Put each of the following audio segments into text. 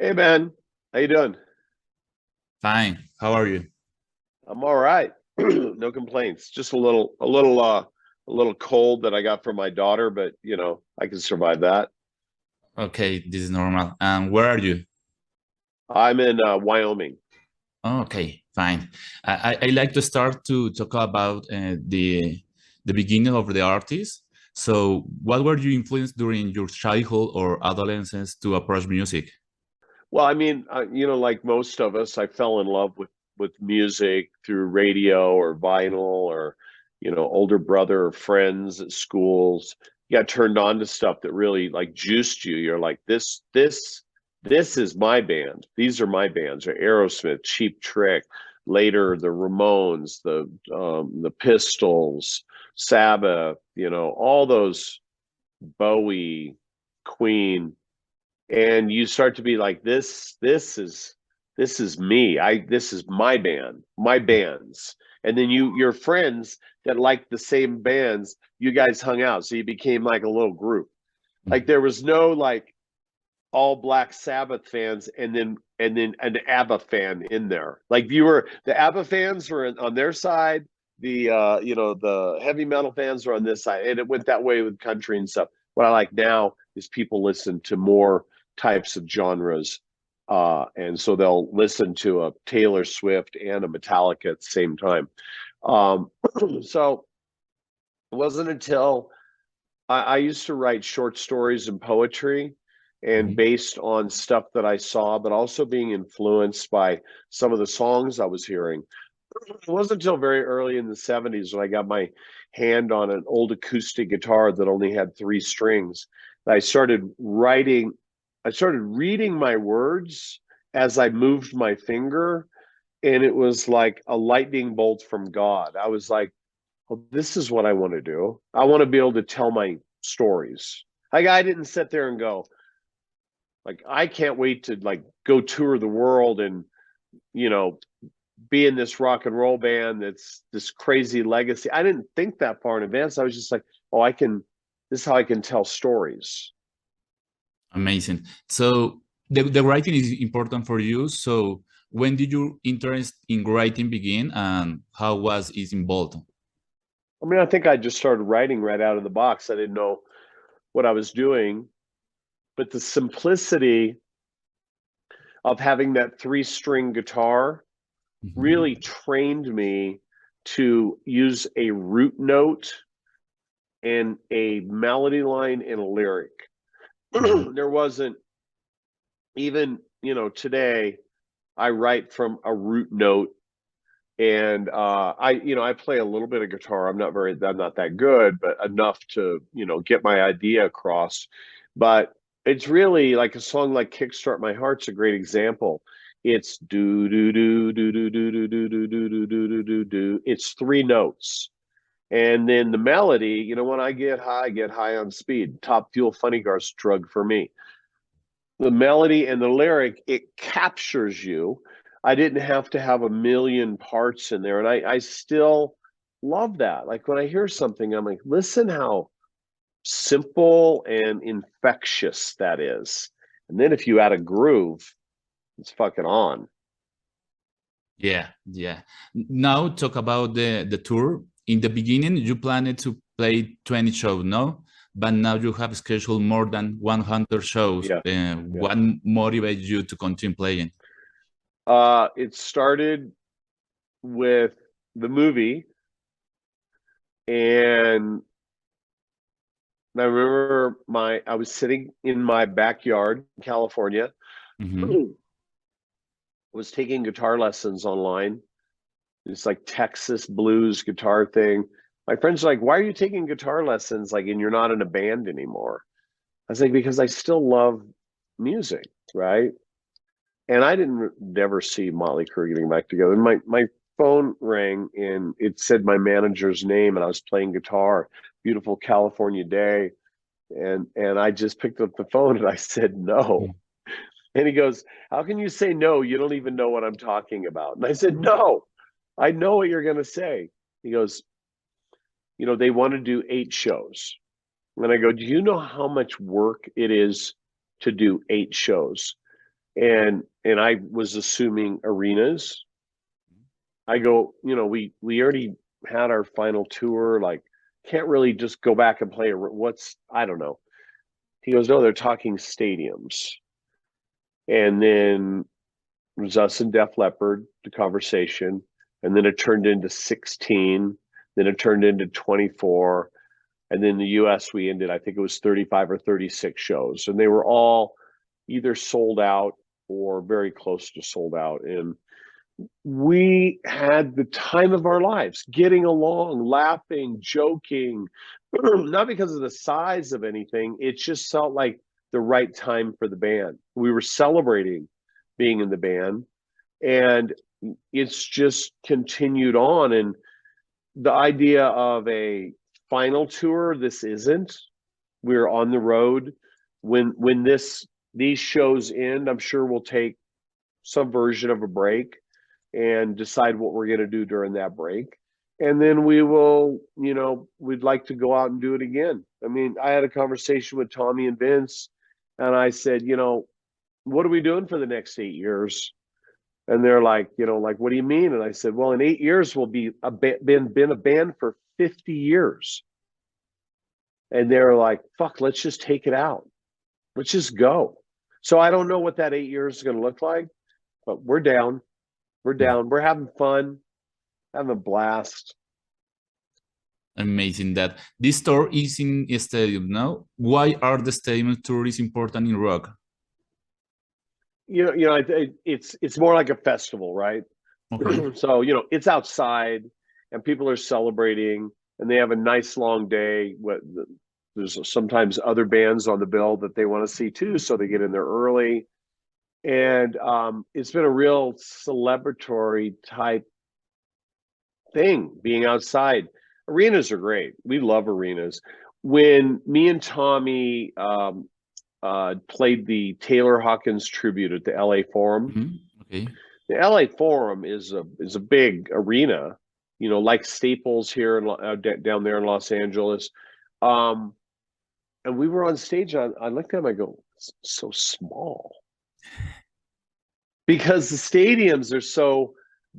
Hey man, how you doing? Fine. How are you? I'm all right. No complaints. Just a little cold that I got from my daughter, but I can survive that. Okay, this is normal. And where are you? I'm in Wyoming. Oh, okay, fine. I like to start to talk about the beginning of the artist. So, what were you influenced during your childhood or adolescence to approach music? Well, I mean, like most of us, I fell in love with music through radio or vinyl or older brother or friends at schools. You got turned on to stuff that really like juiced you. You're like, this is my band. These are my bands. Or Aerosmith, Cheap Trick, later the Ramones, the Pistols, Sabbath. All those Bowie, Queen, and you start to be like this is me. This is my band, my bands. And then your friends that like the same bands, you guys hung out, so you became like a little group. Like there was no like all Black Sabbath fans and then an ABBA fan in there. Like you were the ABBA fans were on their side, the heavy metal fans were on this side, and it went that way with country and stuff. What I like now is people listen to more types of genres, and so they'll listen to a Taylor Swift and a Metallica at the same time. Um, so it wasn't until I used to write short stories and poetry, and Mhm. based on stuff that I saw, but also being influenced by some of the songs I was hearing. It wasn't until very early in the 70s when I got my hand on an old acoustic guitar that only had three strings that I started writing. I started reading my words as I moved my finger, and it was like a lightning bolt from God. I was like, well, this is what I want to do. I want to be able to tell my stories. Like I didn't sit there and go, like, I can't wait to like go tour the world and, you know, be in this rock and roll band that's this crazy legacy. I didn't think that far in advance. I was just like, oh, this is how I can tell stories. Amazing. So, the writing is important for you. So, when did your interest in writing begin, and how was it involved? I mean, I think I just started writing right out of the box. I didn't know what I was doing, but the simplicity of having that three-string guitar Mhm. really trained me to use a root note and a melody line and a lyric. Mhm. There wasn't even, today I write from a root note, and I play a little bit of guitar. I'm not that good, but enough to, get my idea across. But it's really like a song like Kickstart My Heart's a great example. It's do do do do do do do do do do do do do do do. It's three notes. And then the melody, when I get high on speed. Top Fuel Funny Cars drug for me. The melody and the lyric, it captures you. I didn't have to have a million parts in there. And I still love that. Like when I hear something, I'm like, listen how simple and infectious that is. And then if you add a groove, it's fucking on. Yeah, yeah. Now talk about the tour. In the beginning, you planned to play 20 shows, no? But now you have scheduled more than 100 shows. Yeah. Yeah. What motivates you to continue playing? It started with the movie, and I remember I was sitting in my backyard in California, Mhm. was taking guitar lessons online. It's like Texas blues guitar thing. My friends are like, "Why are you taking guitar lessons like and you're not in a band anymore?" I was like, "Because I still love music, right?" And I didn't never see Mötley Crüe getting back together. And my phone rang and it said my manager's name, and I was playing guitar. Beautiful California day, and I just picked up the phone and I said no. And he goes, "How can you say no? You don't even know what I'm talking about." And I said, "No, I know what you're going to say." He goes, "They want to do 8 shows." And I go, "Do you know how much work it is to do 8 shows?" and I was assuming arenas. I go, we already had our final tour, like can't really just go back and play I don't know. He goes, no, they're talking stadiums. And then it was us and Def Leppard, the conversation, and then it turned into 16, then it turned into 24, and then the US we ended, I think it was 35 or 36 shows, and they were all either sold out or very close to sold out. And we had the time of our lives, getting along, laughing, joking, not because of the size of anything. It just felt like the right time for the band. We were celebrating being in the band, and it's just continued on. And the idea of a final tour, this isn't. We're on the road. When these shows end, I'm sure we'll take some version of a break and decide what we're going to do during that break. And then we will, we'd like to go out and do it again. I mean, I had a conversation with Tommy and Vince, and I said, what are we doing for the next 8 years? And they're like, what do you mean? And I said, well, in 8 years, we'll be been a band for 50 years. And they're like, fuck, let's just take it out. Let's just go. So I don't know what that 8 years is going to look like, but we're down. We're down. We're having fun, having a blast. Amazing that this tour is in a stadium now. Why are the stadium tours important in rock? It's more like a festival, right? Okay. So, it's outside and people are celebrating and they have a nice long day. There's sometimes other bands on the bill that they want to see too, so they get in there early. And it's been a real celebratory type thing, being outside. Arenas are great. We love arenas. When me and Tommy played the Taylor Hawkins tribute at the LA Forum. Mm-hmm. Okay. The LA Forum is a big arena, like Staples here down there in Los Angeles. And we were on stage. I looked at him. I go, it's so small, because the stadiums are so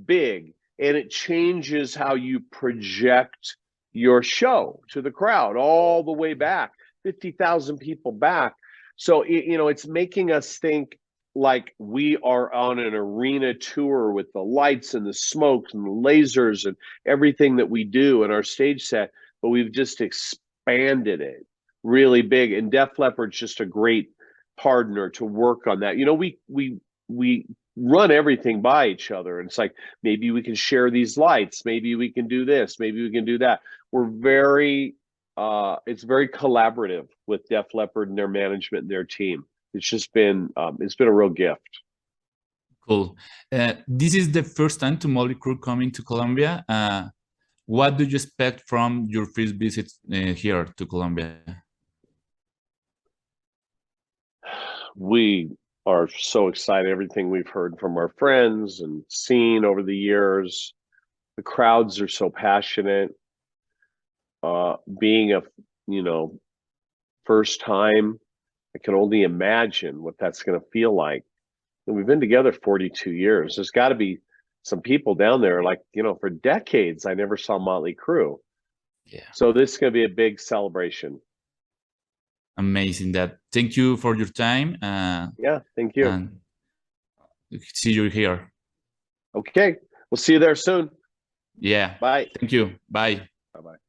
big, and it changes how you project your show to the crowd all the way back, 50,000 people back. So, it's making us think like we are on an arena tour with the lights and the smoke and the lasers and everything that we do in our stage set, but we've just expanded it really big. And Def Leppard's just a great partner to work on that. We run everything by each other, and it's like, maybe we can share these lights, maybe we can do this, maybe we can do that. We're it's very collaborative with Def Leppard and their management and their team. It's just been a real gift. Cool. This is the first time to Mötley Crüe coming to Colombia. What do you expect from your first visit here to Colombia? We are so excited. Everything we've heard from our friends and seen over the years, the crowds are so passionate. Being a first time, I can only imagine what that's going to feel like. And we've been together 42 years. There's got to be some people down there, like, for decades I never saw Mötley Crüe. Yeah. So this is going to be a big celebration. Amazing. Thank you for your time. Yeah, thank you. And see you here. Okay, we'll see you there soon. Yeah. Bye. Thank you. Bye. Bye-bye.